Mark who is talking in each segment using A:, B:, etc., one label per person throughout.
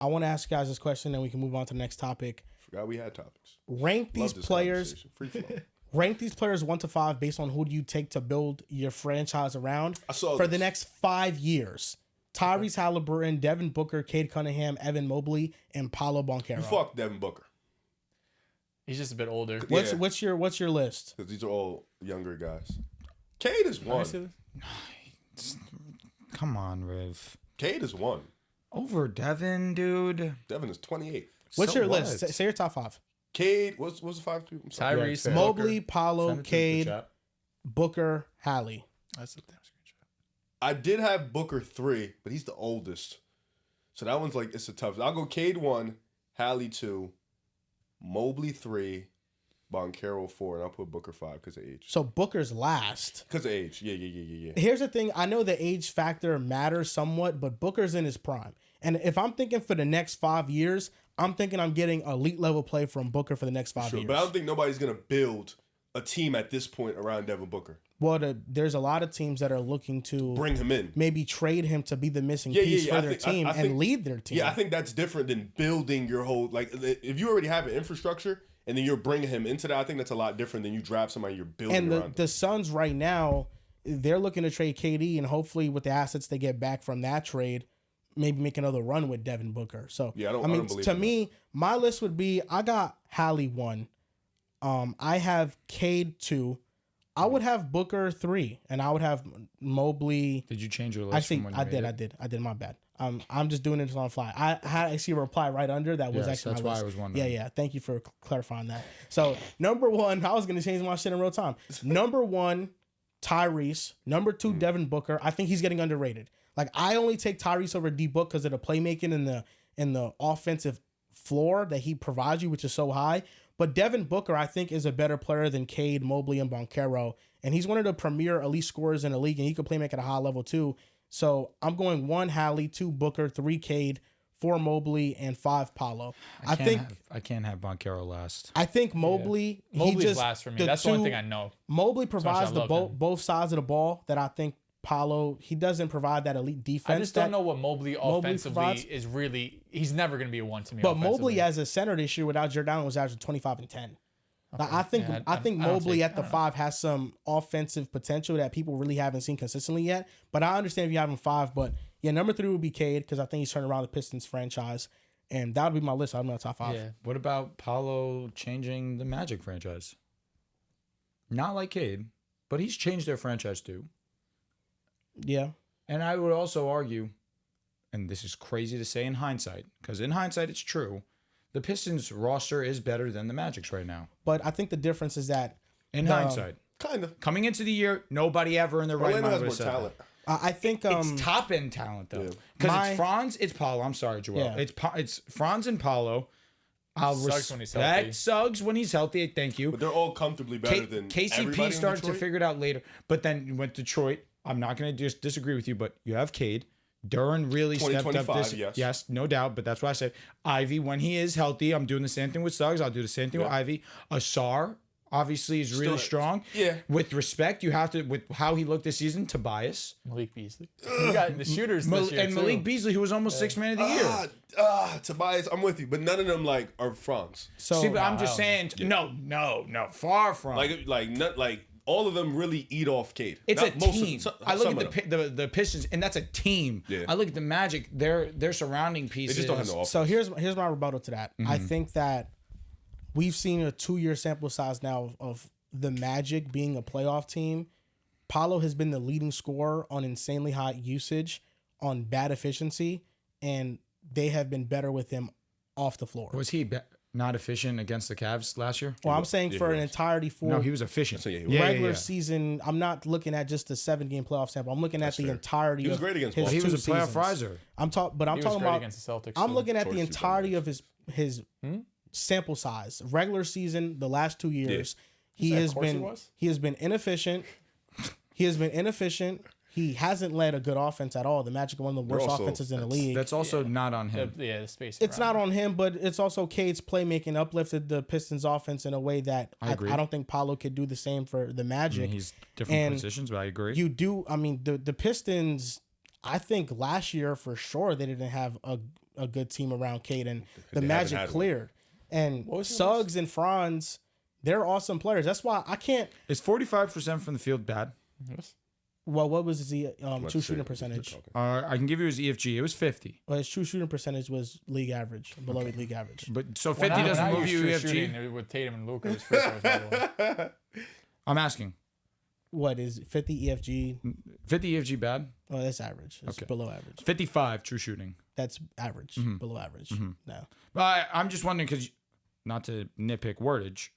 A: I want to ask you guys this question, and we can move on to the next topic.
B: Forgot we had topics.
A: Rank these players.
B: Free flow.
A: Rank these players 1 to 5 based on who do you take to build your franchise around
B: for
A: the next 5 years. Tyrese Halliburton, Devin Booker, Cade Cunningham, Evan Mobley, and Paolo Banchero.
B: Fuck Devin Booker.
C: He's just a bit older.
A: What's your list?
B: Because these are all younger guys. Cade is one.
D: Come on, Riv.
B: Cade is one.
D: Over Devin, dude.
B: Devin is 28.
A: What's your list? Say your top 5.
B: Cade, what's the 5?
C: Tyrese,
A: Mobley,
C: Booker.
A: Paolo, Cade, Booker, Hallie.
C: That's a damn screenshot.
B: I did have Booker 3, but he's the oldest. So that one's like, it's a tough. I'll go Cade 1, Hallie 2, Mobley 3, Banchero 4, and I'll put Booker 5 because of age.
A: So Booker's last.
B: Because of age. Yeah.
A: Here's the thing. I know the age factor matters somewhat, but Booker's in his prime. And if I'm thinking for the next 5 years, I'm thinking I'm getting elite level play from Booker for the next 5 years.
B: But I don't think nobody's going to build a team at this point around Devin Booker.
A: Well, there's a lot of teams that are looking to
B: bring him in,
A: maybe trade him to be the missing piece for their team and lead their team.
B: Yeah, I think that's different than building your whole, like, if you already have an infrastructure and then you're bringing him into that, I think that's a lot different than you draft somebody you're building around. And
A: the Suns right now, they're looking to trade KD, and hopefully with the assets they get back from that trade, maybe make another run with Devin Booker. So
B: yeah, I don't believe to
A: me, my list would be: I got Hallie 1, I have Cade 2, I would have Booker 3, and I would have Mobley.
D: Did you change your list?
A: I did. My bad. I'm just doing it on the fly. I had actually a reply right under that was actually
D: that's
A: my
D: why
A: list.
D: I was wondering.
A: Yeah. Thank you for clarifying that. So number 1, I was gonna change my shit in real time. Number 1, Tyrese. Number 2, Devin Booker. I think he's getting underrated. Like, I only take Tyrese over D-Book because of the playmaking and the offensive floor that he provides you, which is so high. But Devin Booker, I think, is a better player than Cade, Mobley, and Banchero. And he's one of the premier elite scorers in the league, and he can play make at a high level too. So I'm going 1 Hallie, 2 Booker, 3 Cade, 4 Mobley, and 5 Paolo. I
D: can't have Banchero last.
A: I think Mobley.
C: Yeah. Mobley's last for me. That's the one thing I know.
A: Mobley provides both sides of the ball that I think Paolo, he doesn't provide that elite defense.
C: I just don't know what Mobley offensively is really. He's never going to be a 1 to me.
A: But Mobley as a center this year without Giordano was averaging 25 and 10. Okay. Now, I think Mobley at the 5 has some offensive potential that people really haven't seen consistently yet. But I understand if you have him 5. But yeah, number 3 would be Cade because I think he's turning around the Pistons franchise, and that would be my list. I'm not top 5.
D: Yeah. What about Paolo changing the Magic franchise? Not like Cade, but he's changed their franchise too.
A: Yeah.
D: And I would also argue, and this is crazy to say in hindsight, because in hindsight it's true, the Pistons roster is better than the Magic's right now.
A: But I think the difference is that
D: in hindsight,
B: kind of
D: coming into the year, nobody ever in their right mind would have said talent.
A: I think
D: it's top end talent though, because it's Franz, it's Paolo. I'm sorry, Joel. Yeah. It's Franz and Paolo. I'll respect Suggs when he's healthy. Thank you.
B: But they're all comfortably better than
D: KCP started to figure it out later, but then you went to Detroit. I'm not going to just disagree with you, but you have Cade. Duran really stepped up this. Yes, no doubt, but that's why I said Ivy, when he is healthy, I'm doing the same thing with Suggs. I'll do the same thing with Ivy. Asar, obviously, is really strong.
B: Yeah.
D: With respect, you have to, with how he looked this season, Tobias.
C: Malik Beasley. You got the shooters this year,
D: and Malik Beasley, who was almost 6th man of the year.
B: Tobias, I'm with you, but none of them, are Franz.
D: So, see, but I'm just saying, no, far from.
B: All of them really eat off Cade.
D: It's a team. I look at the Pistons, and that's a team. Yeah. I look at the Magic; their surrounding pieces.
B: They just don't have no offense.
A: So here's my rebuttal to that. Mm-hmm. I think that we've seen a 2-year sample size now of the Magic being a playoff team. Paolo has been the leading scorer on insanely high usage, on bad efficiency, and they have been better with him off the floor.
D: Was he not efficient against the Cavs last year?
A: Well, I'm saying for an entirety for...
D: No, he was efficient.
A: Regular season, I'm not looking at just the 7-game playoff sample. I'm looking at the entirety of his 2 seasons.
B: He was great against
D: He was a playoff riser.
A: I'm talking about...
C: against the Celtics.
A: I'm looking at the entirety of his sample size. Regular season, the last 2 years, he has been inefficient. He hasn't led a good offense at all. The Magic are one of the worst offenses in the league.
D: That's also not on him.
C: The space.
A: It's not on him, but it's also Cade's playmaking uplifted the Pistons offense in a way that I don't think Paolo could do the same for the Magic.
D: I mean, he's different positions, but I agree.
A: You do. I mean, the Pistons, I think last year for sure they didn't have a a good team around Cade, and the Magic cleared. And Suggs and Franz, they're awesome players. That's why I can't.
D: Is 45% from the field bad?
C: Yes.
A: Well, what was his true shooting percentage?
D: I can give you his EFG. It was 50.
A: Well, his true shooting percentage was league average, below league average.
D: But so 50 doesn't move you EFG?
C: With Tatum and Luka, his first was by
D: I'm asking.
A: What is 50 EFG?
D: 50 EFG bad?
A: Oh, that's average. It's below average.
D: 55 true shooting.
A: That's average. Below average. No.
D: But I'm just wondering because, not to nitpick wordage,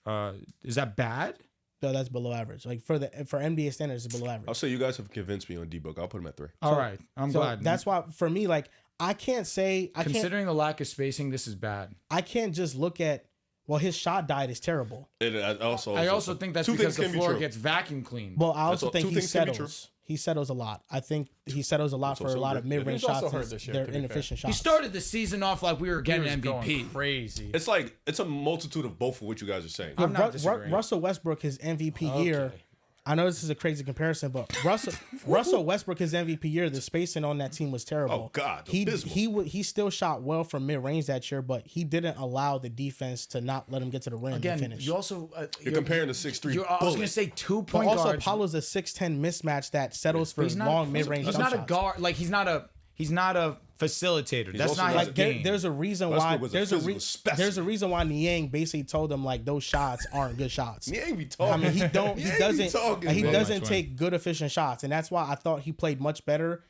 D: is that bad?
A: No, that's below average. Like for NBA standards, it's below average.
B: I'll say you guys have convinced me on D-Book. I'll put him at 3.
D: All right. I'm glad.
A: That's why, for me, like, I can't say...
D: Considering the lack of spacing, this is bad.
A: I can't just look at... Well, his shot diet is terrible.
B: I also
D: think that's because the floor gets vacuum cleaned.
A: Well, I also think he settles. He settles a lot. I think he settles a lot for a lot of mid-range shots. They're inefficient shots.
D: He started the season off like we were getting MVP.
C: Crazy.
B: It's a multitude of both of what you guys are saying.
A: I'm not disagreeing. Russell Westbrook, his MVP year. I know this is a crazy comparison, but Russell Westbrook, his MVP year, the spacing on that team was terrible.
B: Oh God,
A: he still shot well from mid range that year, but he didn't allow the defense to not let him get to the rim and finish.
D: You also
B: you're comparing the 6'3".
D: I was gonna say 2 point
A: guards.
D: Also,
A: Paolo's a 6'10" mismatch that settles for long mid range.
D: He's not a guard. Like he's not a facilitator. That's not his game.
A: There's a reason why. There's a reason why Niang basically told him like those shots aren't good shots.
B: Niang be talking.
A: I mean, he doesn't take good efficient shots, and that's why I thought he played much better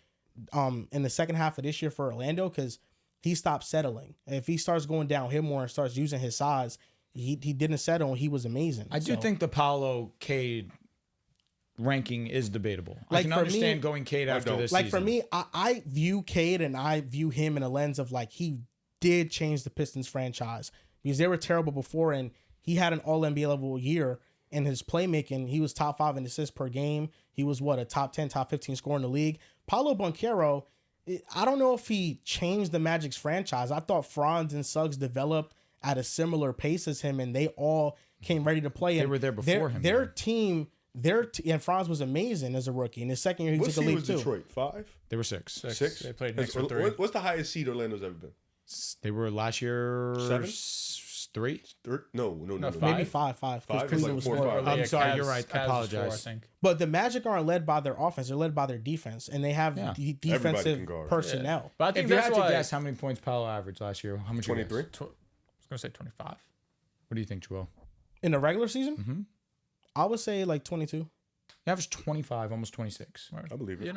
A: in the second half of this year for Orlando because he stopped settling. If he starts going downhill more and starts using his size, he didn't settle and he was amazing.
D: I do think the Paolo Cade ranking is debatable. Like I can understand going Cade after this season.
A: For me, I view Cade and I view him in a lens of like he did change the Pistons franchise because they were terrible before and he had an all-NBA level year in his playmaking. He was top 5 in assists per game. He was a top 10, top 15 scorer in the league. Paolo Banchero, I don't know if he changed the Magic's franchise. I thought Franz and Suggs developed at a similar pace as him and they all came ready to play.
D: They were there before him.
A: Their team... and Franz was amazing as a rookie. In his second year, he took a leap too.
B: Detroit 5?
D: They were 6.
B: 6?
C: They played next for 3.
B: What's the highest seed Orlando's ever been?
D: They were last year
B: 7?
D: 3?
B: No.
A: Maybe 5.
B: 5
A: Cleveland was 4.
D: I'm sorry, you're right. I apologize.
C: 4, I think.
A: But the Magic aren't led by their offense; they're led by their defense, and they have defensive personnel.
C: Yeah. But I think
D: if you had to guess how many points Paolo averaged last year, how much?
B: 23.
C: I was gonna say 25.
D: What do you think, Joel?
A: In the regular season, I would say like 22.
D: He averaged 25, almost 26.
B: I believe it.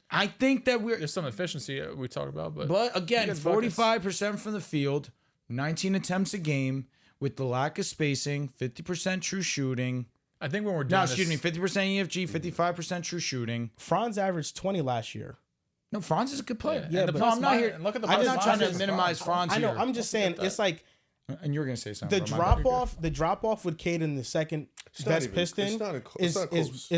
D: I think that
C: there's some efficiency we talked about,
D: but again, 45% from the field, 19 attempts a game with the lack of spacing, 50% true shooting.
C: I think when we're doing
D: 50% EFG, 55% true shooting.
A: Franz averaged 20 last year.
D: No, Franz is a good player.
A: Yeah, but
C: I'm not here. Look at the.
D: I'm not trying to minimize Franz.
A: I know. I'm just saying it's like.
D: And you were gonna say something.
A: The drop off with Cade in the second best Piston is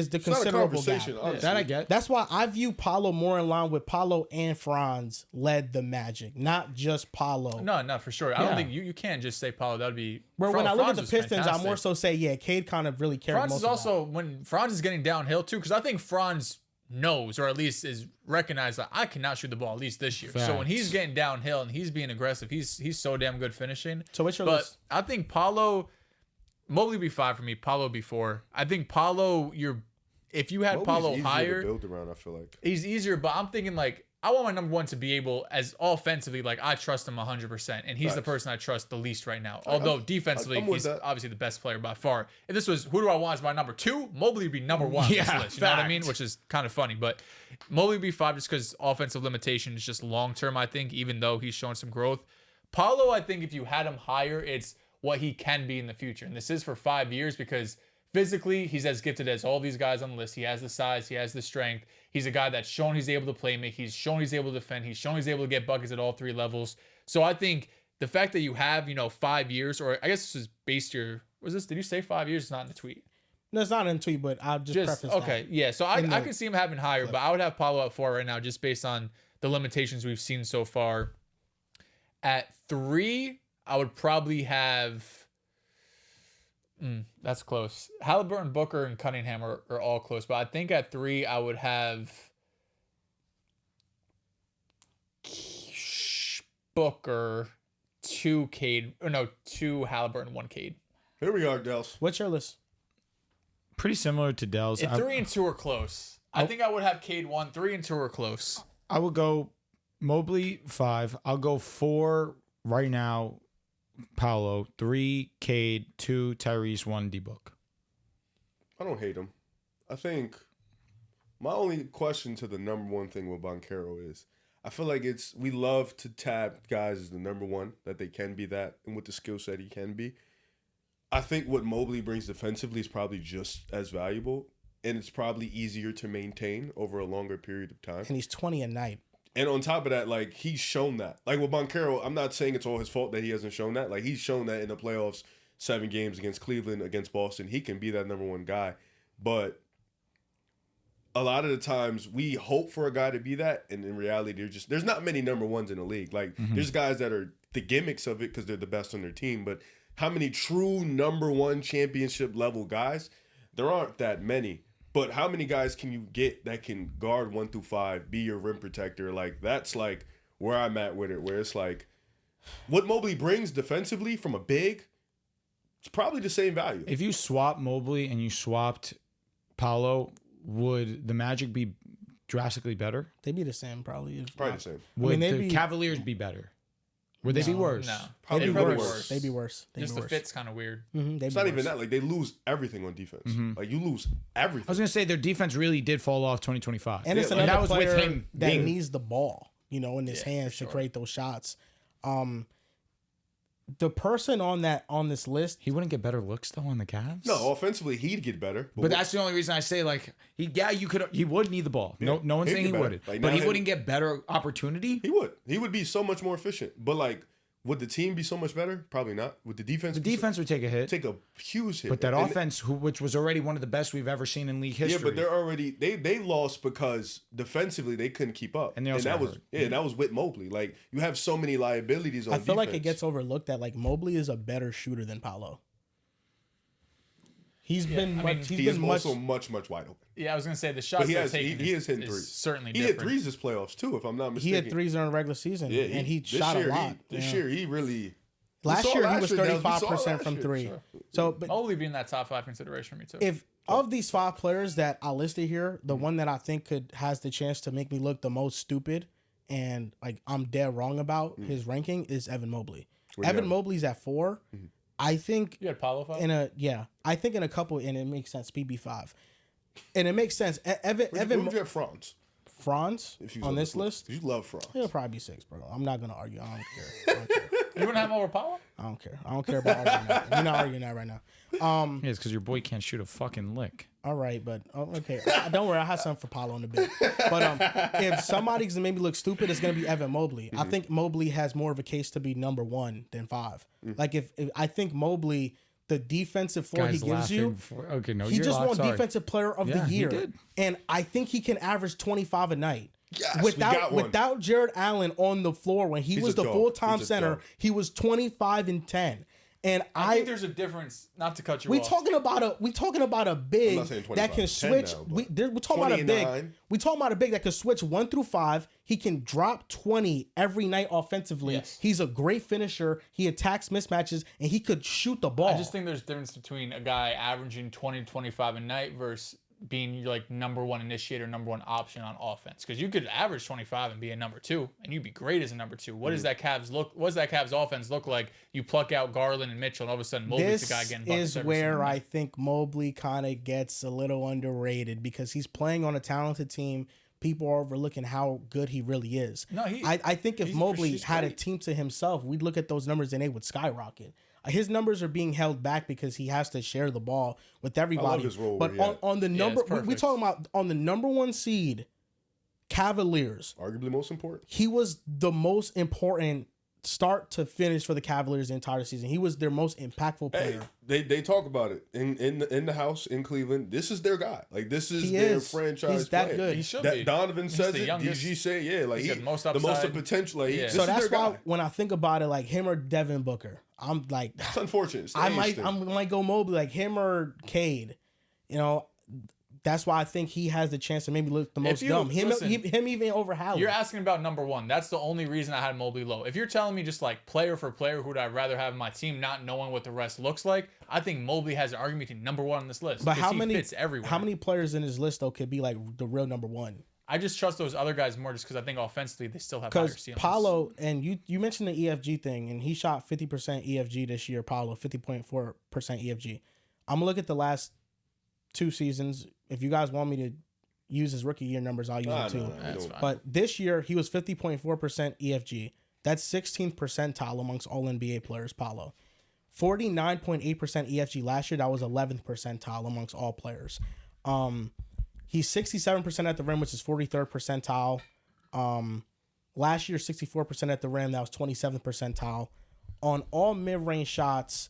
A: the considerable gap.
D: That I get.
A: That's why I view Paolo more in line with Paolo and Franz led the Magic, not just Paolo.
C: No, for sure. I don't think you can't just say Paolo. That would be.
A: When I look at the Pistons, I more so say Cade kind of really carried.
C: Franz is also when Franz is getting downhill too, because I think Franz knows, or at least is recognized that I cannot shoot the ball at least this year. Facts. So when he's getting downhill and he's being aggressive, he's so damn good finishing.
A: So what's your list?
C: I think Paolo, Mobley be 5 for me. Paolo be 4. I think Paolo, if you had
B: Mobley's
C: Paolo higher,
B: to build around. I feel like
C: he's easier. But I'm thinking like I want my number 1 to be able as offensively, like I trust him 100%, and he's the person I trust the least right now. Although defensively, he's obviously the best player by far. If this was who do I want as my number 2, Mobley would be number 1 on this list. You know what I mean? Which is kind of funny, but Mobley would be 5 just because offensive limitation is just long term. I think even though he's shown some growth, Paolo, I think if you had him higher, it's what he can be in the future, and this is for 5 years because. Physically, he's as gifted as all these guys on the list. He has the size. He has the strength. He's a guy that's shown he's able to play make. He's shown he's able to defend. He's shown he's able to get buckets at all 3 levels. So I think the fact that you have, 5 years, or I guess this is based your, did you say 5 years? It's not in the tweet.
A: No, it's not in the tweet, but I'll just preface that.
C: Okay, yeah. So I can see him having higher, but I would have Paolo at 4 right now just based on the limitations we've seen so far. At 3, I would probably have... that's close. Halliburton, Booker, and Cunningham are all close. But I think at 3, I would have Booker, 2 Cade, or no, 2 Halliburton, 1 Cade.
B: Here we are, Dels.
A: What's your list?
D: Pretty similar to Dell's.
C: If 3 and 2 are close, I think I would have Cade 1. 3 and 2 are close.
D: I would go Mobley 5. I'll go 4 right now. Paolo 3, Cade 2, Tyrese 1, D-Book.
B: I don't hate him. I think my only question to the number one thing with Banchero is I feel like we love to tab guys as the number one, that they can be that, and with the skill set he can be. I think what Mobley brings defensively is probably just as valuable, and it's probably easier to maintain over a longer period of time.
A: And he's 20 a night.
B: And on top of that, like, he's shown that. Like, with Banchero, I'm not saying it's all his fault that he hasn't shown that. Like, he's shown that in the playoffs, 7 games against Cleveland, against Boston. He can be that number one guy. But a lot of the times we hope for a guy to be that, and in reality, there's not many number ones in the league. Like, there's guys that are the gimmicks of it because they're the best on their team, but how many true number one championship level guys? There aren't that many. But how many guys can you get that can guard 1 through 5, be your rim protector? Like, that's like where I'm at with it, where it's like what Mobley brings defensively from a big, it's probably the same value.
D: If you swap Mobley and you swapped Paolo, would the Magic be drastically better?
A: They'd be the same, probably.
B: Probably the same.
D: Would the Cavaliers be better? Would they be worse?
C: No.
B: Probably
C: worse.
A: They'd be worse.
C: Just the fit's kind of weird.
A: It's
B: not even that. Like, they lose everything on defense. Like, you lose everything.
D: I was going to say their defense really did fall off 2025.
A: And it's
B: Yeah,
A: another
D: that was with
A: player
D: him
A: that
D: being-
A: needs the ball, in his hands to create those shots. The person on this list,
D: He wouldn't get better looks though on the Cavs.
B: No, offensively, he'd get better.
D: But that's the only reason I say, like, he would need the ball. No one's
B: he'd
D: saying he
B: get better.
D: wouldn't.
B: Like,
D: But
B: now
D: he wouldn't get better opportunity.
B: He would. He would be so much more efficient. But, like, would the team be so much better? Probably not. Would the defense
D: The defense would take a hit.
B: take a huge hit?
D: But that
B: And
D: offense, which was already one of the best we've ever seen in league history.
B: yeah, but they're already they lost because defensively they couldn't keep up,
D: And they also
B: that
D: got
B: was
D: hurt.
B: that was with Mobley. Like, you have so many liabilities on.
A: I feel like it
B: defense.
A: gets overlooked that like Mobley is a better shooter than Paolo. He's been
B: also much wide open.
C: Yeah, I was going to say the shots
B: But he
C: they're
B: has
C: taking
B: he is hitting
C: is
B: threes.
C: certainly
B: he
C: different.
B: hit threes this playoffs too, if I'm not
A: He
B: mistaken.
A: hit threes during the regular season,
B: Yeah,
A: and he
B: this
A: shot
B: year,
A: a lot.
B: This year he really.
A: Last year he was
B: year, Del. We saw
A: 35%
B: last
A: from
B: year.
A: 3.
B: Sure.
A: So, but
C: Mobley being that top 5 consideration for me too.
A: if of these 5 players that I listed here, the one that I think has the chance to make me look the most stupid and like I'm dead wrong about his ranking is Evan Mobley. Evan Mobley's at 4. I think
C: you had Paolo 5?
A: I think in a couple, and it makes sense. PB 5, and it makes sense. Evan
B: Who'd you have Franz?
A: Franz on this list.
B: You love Franz.
A: He'll probably be 6, bro. I'm not gonna argue. I don't care.
C: You wouldn't have him over Paolo?
A: I don't care about arguing that. We're not arguing that right now.
D: Yeah, it's because your boy can't shoot a fucking lick.
A: All right, but okay. Don't worry, I have something for Paolo in a bit. But if somebody's gonna make me look stupid, it's gonna be Evan Mobley. I think Mobley has more of a case to be number 1 than 5. Like if I think Mobley, the defensive floor he gives you, he just won defensive player of the year,
D: he did.
A: and I think he can average 25 a night.
B: Yes, we got one.
A: Without Jared Allen on the floor when he was the full-time center, he was 25 and 10. And
C: I think there's a difference. Not to cut you off.
A: We talking about a big that can switch.
B: Now,
A: we're talking about a big. We talking about a big that can switch 1 through 5. He can drop 20 every night offensively.
C: Yes.
A: He's a great finisher. He attacks mismatches and he could shoot the ball.
C: I just think there's a difference between a guy averaging 20 to 25 a night versus being like number 1 initiator, number 1 option on offense. Because you could average 25 and be a number 2, and you'd be great as a number 2. What does that Cavs offense look like? You pluck out Garland and Mitchell, and all of a sudden Mobley's the guy getting buckets.
A: This is where I think Mobley kind of gets a little underrated because he's playing on a talented team. People are overlooking how good he really is.
C: No,
A: I think if Mobley had a team to himself, we'd look at those numbers and they would skyrocket. His numbers are being held back because he has to share the ball with everybody.
B: I love his role
A: but on the number, we talking about on the number 1 seed, Cavaliers.
B: Arguably most important.
A: He was the most important start to finish for the Cavaliers the entire season. He was their most impactful player.
B: Hey, they talk about it in the house in Cleveland. This is their guy. Like, this is their franchise.
A: He's that
B: player.
A: good.
C: He should
B: that
C: be.
B: Donovan
C: He's
B: says
C: the
B: it.
C: youngest.
B: DG say like
C: He's got
B: the
C: most
B: most
C: upside.
B: of potential. Like,
C: Yeah.
B: this
A: So
B: is
A: that's
B: their
A: why
B: guy.
A: when I think about it, like him or Devin Booker, I'm like,
B: It's unfortunate. It's the
A: I
B: age
A: might
B: thing.
A: go Mobley, like him or Cade. that's why I think he has the chance to maybe look the most dumb. Him even over Howard.
C: You're asking about number one. That's the only reason I had Mobley low. If you're telling me just like player for player, who would I rather have in my team, not knowing what the rest looks like, I think Mobley has an argument to number one on this list.
A: But how many
C: fits everywhere.
A: How many players in his list though could be like the real number one?
C: I just trust those other guys more just because I think offensively they still have higher ceilings.
A: Because Paolo, and you mentioned the EFG thing, and he shot 50% EFG this year, Paolo, 50.4% EFG. I'm going to look at the last 2 seasons. If you guys want me to use his rookie year numbers, I'll use them too.
C: That's fine.
A: But this year, he was 50.4% EFG. That's 16th percentile amongst all NBA players, Paolo. 49.8% EFG last year, that was 11th percentile amongst all players. He's 67% at the rim, which is 43rd percentile. Last year, 64% at the rim. That was 27th percentile. On all mid-range shots,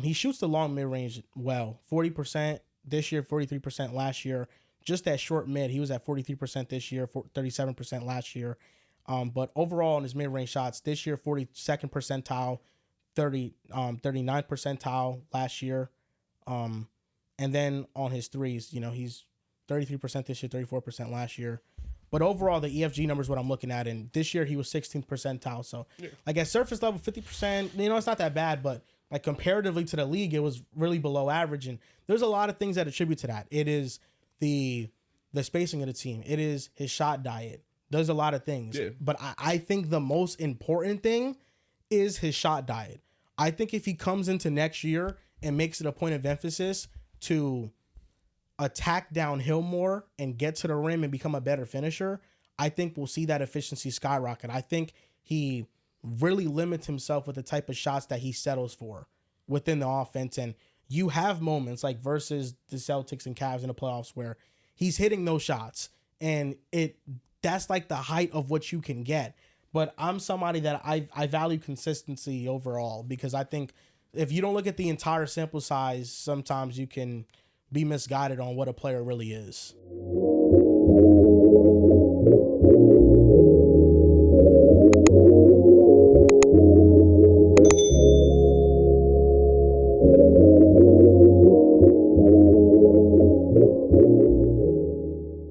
A: he shoots the long mid-range well. 40% this year, 43% last year. Just that short mid, he was at 43% this year, 37% last year. But overall, in his mid-range shots, this year, 42nd percentile, 39th percentile last year. And then on his threes, he's 33% this year, 34% last year. But overall, the EFG number is what I'm looking at. And this year, he was 16th percentile. So, like at surface level, 50%, it's not that bad. But like comparatively to the league, it was really below average. And there's a lot of things that attribute to that. It is the spacing of the team. It is his shot diet. There's a lot of things. Yeah. But I think the most important thing is his shot diet. I think if he comes into next year and makes it a point of emphasis to attack downhill more and get to the rim and become a better finisher, I think we'll see that efficiency skyrocket. I think he really limits himself with the type of shots that he settles for within the offense. And you have moments like versus the Celtics and Cavs in the playoffs where he's hitting those shots and that's like the height of what you can get. But I'm somebody that I value consistency overall, because I think if you don't look at the entire sample size, sometimes you can be misguided on what a player really is.